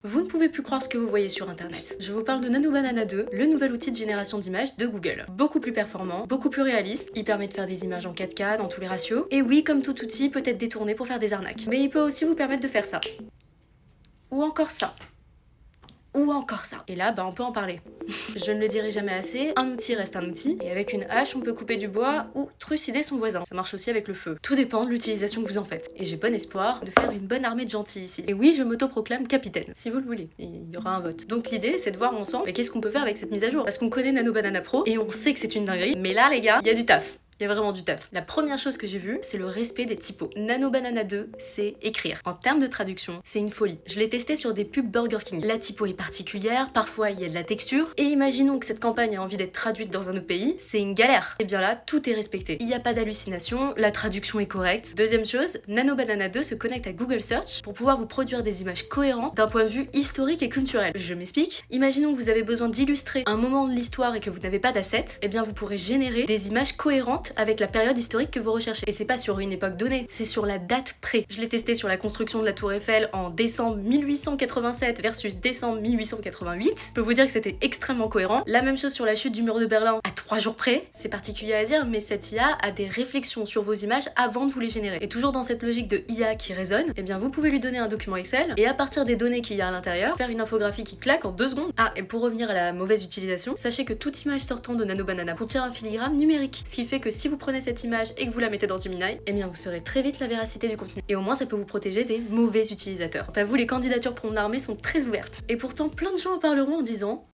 Vous ne pouvez plus croire ce que vous voyez sur internet. Je vous parle de Nano Banana 2, le nouvel outil de génération d'images de Google. Beaucoup plus performant, beaucoup plus réaliste, il permet de faire des images en 4K dans tous les ratios, et oui, comme tout outil, peut être détourné pour faire des arnaques. Mais il peut aussi vous permettre de faire ça. Ou encore ça. Ou encore ça. Et là, on peut en parler. Je ne le dirai jamais assez, un outil reste un outil, et avec une hache, on peut couper du bois ou trucider son voisin. Ça marche aussi avec le feu. Tout dépend de l'utilisation que vous en faites. Et j'ai bon espoir de faire une bonne armée de gentils ici. Et oui, je m'autoproclame capitaine, si vous le voulez. Il y aura un vote. Donc l'idée, c'est de voir ensemble, qu'est-ce qu'on peut faire avec cette mise à jour. Parce qu'on connaît Nano Banana Pro, et on sait que c'est une dinguerie, mais là, les gars, il y a du taf. Il y a vraiment du taf. La première chose que j'ai vue, c'est le respect des typos. Nano Banana 2, c'est écrire. En termes de traduction, c'est une folie. Je l'ai testé sur des pubs Burger King. La typo est particulière, parfois il y a de la texture, et imaginons que cette campagne a envie d'être traduite dans un autre pays, c'est une galère. Et bien là, tout est respecté. Il n'y a pas d'hallucination, la traduction est correcte. Deuxième chose, Nano Banana 2 se connecte à Google Search pour pouvoir vous produire des images cohérentes d'un point de vue historique et culturel. Je m'explique. Imaginons que vous avez besoin d'illustrer un moment de l'histoire et que vous n'avez pas d'assets, et bien vous pourrez générer des images cohérentes avec la période historique que vous recherchez. Et c'est pas sur une époque donnée, c'est sur la date près. Je l'ai testé sur la construction de la Tour Eiffel en décembre 1887 versus décembre 1888. Je peux vous dire que c'était extrêmement cohérent. La même chose sur la chute du mur de Berlin à 3 jours près. C'est particulier à dire, mais cette IA a des réflexions sur vos images avant de vous les générer. Et toujours dans cette logique de IA qui résonne, et bien vous pouvez lui donner un document Excel et à partir des données qu'il y a à l'intérieur, faire une infographie qui claque en 2 secondes. Ah, et pour revenir à la mauvaise utilisation, sachez que toute image sortant de Nano Banana contient un filigrane numérique. Ce qui fait que si vous prenez cette image et que vous la mettez dans Gemini, eh bien vous saurez très vite la véracité du contenu. Et au moins ça peut vous protéger des mauvais utilisateurs. Quant à vous, les candidatures pour mon armée sont très ouvertes. Et pourtant plein de gens en parleront en disant